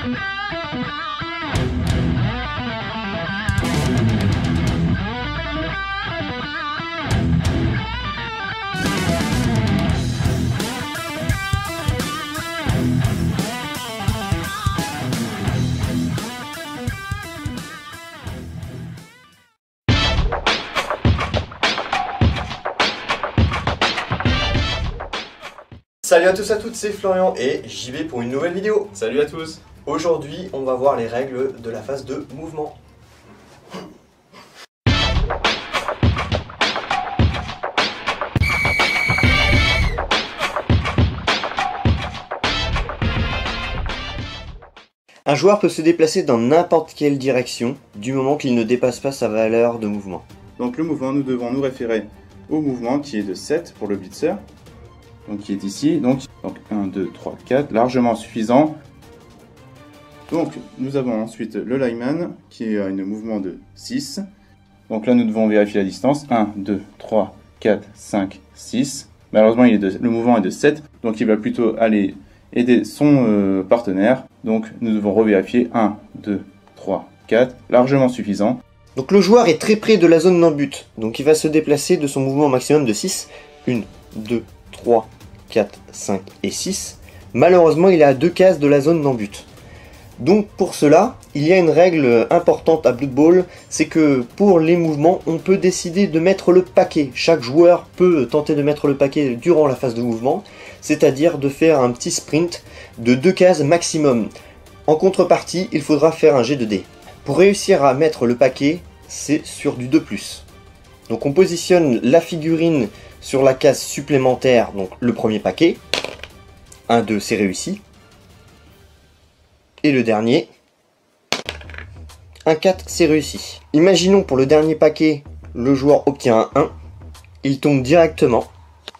Salut à tous et à toutes, c'est Florian et j'y vais pour une nouvelle vidéo. Salut à tous. Aujourd'hui, on va voir les règles de la phase de mouvement. Un joueur peut se déplacer dans n'importe quelle direction du moment qu'il ne dépasse pas sa valeur de mouvement. Donc le mouvement, nous devons nous référer au mouvement qui est de 7 pour le blitzer. Donc qui est ici, donc 1, 2, 3, 4, largement suffisant. Donc nous avons ensuite le lineman qui a un mouvement de 6. Donc là nous devons vérifier la distance, 1, 2, 3, 4, 5, 6. Malheureusement le mouvement est de 7, donc il va plutôt aller aider son partenaire. Donc nous devons revérifier, 1, 2, 3, 4, largement suffisant. Donc le joueur est très près de la zone non-but, donc il va se déplacer de son mouvement maximum de 6. 1, 2, 3, 4, 5 et 6. Malheureusement, il est à 2 cases de la zone non-but. Donc pour cela, il y a une règle importante à Blood Bowl, c'est que pour les mouvements, on peut décider de mettre le paquet. Chaque joueur peut tenter de mettre le paquet durant la phase de mouvement, c'est-à-dire de faire un petit sprint de 2 cases maximum. En contrepartie, il faudra faire un jet de dés. Pour réussir à mettre le paquet, c'est sur du 2+. Donc on positionne la figurine sur la case supplémentaire, donc le premier paquet. 1, 2, c'est réussi. Et le dernier. 1, 4, c'est réussi. Imaginons pour le dernier paquet, le joueur obtient un 1. Il tombe directement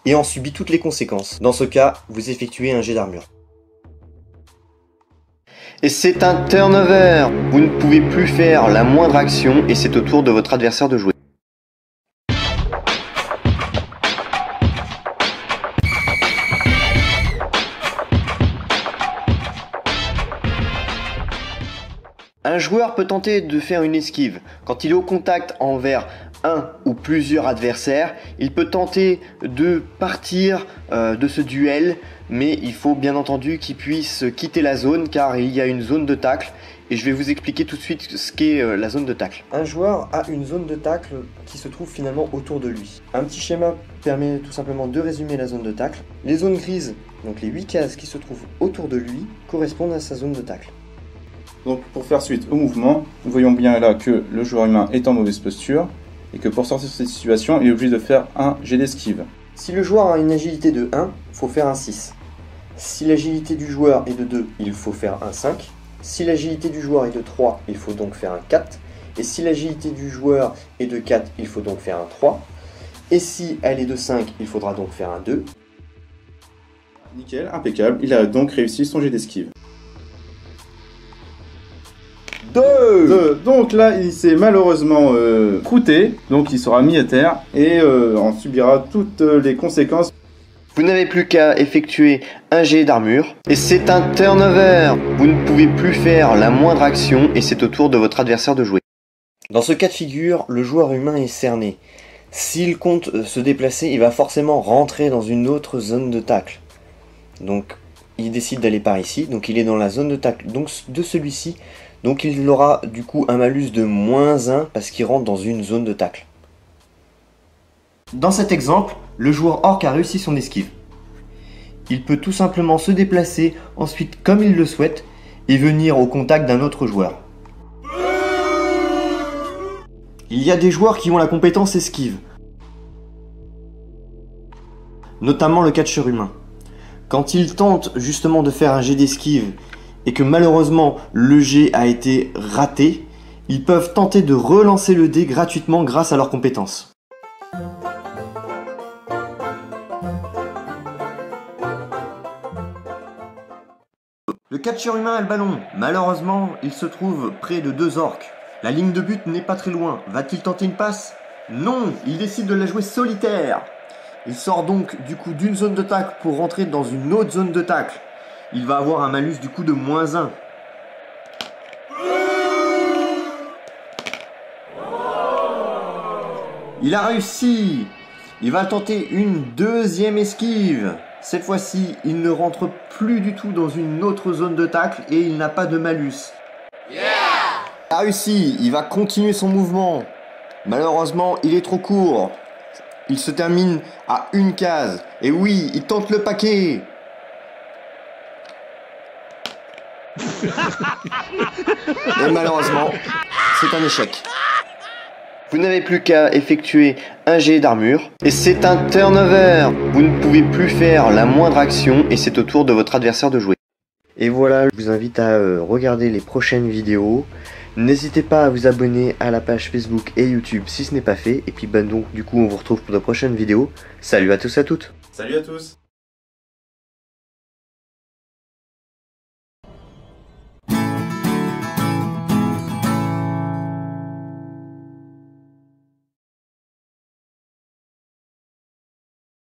et en subit toutes les conséquences. Dans ce cas, vous effectuez un jet d'armure. Et c'est un turnover. Vous ne pouvez plus faire la moindre action et c'est au tour de votre adversaire de jouer. Un joueur peut tenter de faire une esquive. Quand il est au contact envers un ou plusieurs adversaires, il peut tenter de partir de ce duel, mais il faut bien entendu qu'il puisse quitter la zone car il y a une zone de tacle et je vais vous expliquer tout de suite ce qu'est la zone de tacle. Un joueur a une zone de tacle qui se trouve finalement autour de lui. Un petit schéma permet tout simplement de résumer la zone de tacle. Les zones grises, donc les 8 cases qui se trouvent autour de lui, correspondent à sa zone de tacle. Donc pour faire suite au mouvement, nous voyons bien là que le joueur humain est en mauvaise posture et que pour sortir de cette situation, il est obligé de faire un jet d'esquive. Si le joueur a une agilité de 1, il faut faire un 6. Si l'agilité du joueur est de 2, il faut faire un 5. Si l'agilité du joueur est de 3, il faut donc faire un 4. Et si l'agilité du joueur est de 4, il faut donc faire un 3. Et si elle est de 5, il faudra donc faire un 2. Nickel, impeccable, il a donc réussi son jet d'esquive. 2. Donc là, il s'est malheureusement croûté, donc il sera mis à terre et en subira toutes les conséquences. Vous n'avez plus qu'à effectuer un jet d'armure et c'est un turnover. Vous ne pouvez plus faire la moindre action et c'est au tour de votre adversaire de jouer. Dans ce cas de figure, le joueur humain est cerné. S'il compte se déplacer, il va forcément rentrer dans une autre zone de tacle. Donc il décide d'aller par ici, donc il est dans la zone de tacle donc de celui-ci. Donc il aura du coup un malus de -1 parce qu'il rentre dans une zone de tacle. Dans cet exemple, le joueur orc a réussi son esquive. Il peut tout simplement se déplacer ensuite comme il le souhaite et venir au contact d'un autre joueur. Il y a des joueurs qui ont la compétence esquive, notamment le catcheur humain. Quand il tente justement de faire un jet d'esquive et que malheureusement le jet a été raté, ils peuvent tenter de relancer le dé gratuitement grâce à leurs compétences. Le catcheur humain a le ballon. Malheureusement, il se trouve près de 2 orques. La ligne de but n'est pas très loin. Va-t-il tenter une passe? Non, il décide de la jouer solitaire. Il sort donc du coup d'une zone de tacle pour rentrer dans une autre zone de tacle. Il va avoir un malus du coup de -1. Il a réussi. Il va tenter une deuxième esquive. Cette fois-ci, il ne rentre plus du tout dans une autre zone de tacle et il n'a pas de malus. Il a réussi. Il va continuer son mouvement. Malheureusement, il est trop court. Il se termine à une case. Et oui, il tente le paquet. Et malheureusement, c'est un échec. Vous n'avez plus qu'à effectuer un jet d'armure. Et c'est un turnover. Vous ne pouvez plus faire la moindre action et c'est au tour de votre adversaire de jouer. Et voilà, je vous invite à regarder les prochaines vidéos. N'hésitez pas à vous abonner à la page Facebook et YouTube si ce n'est pas fait. Et puis donc du coup on vous retrouve pour de prochaines vidéos. Salut à tous et à toutes. Salut à tous.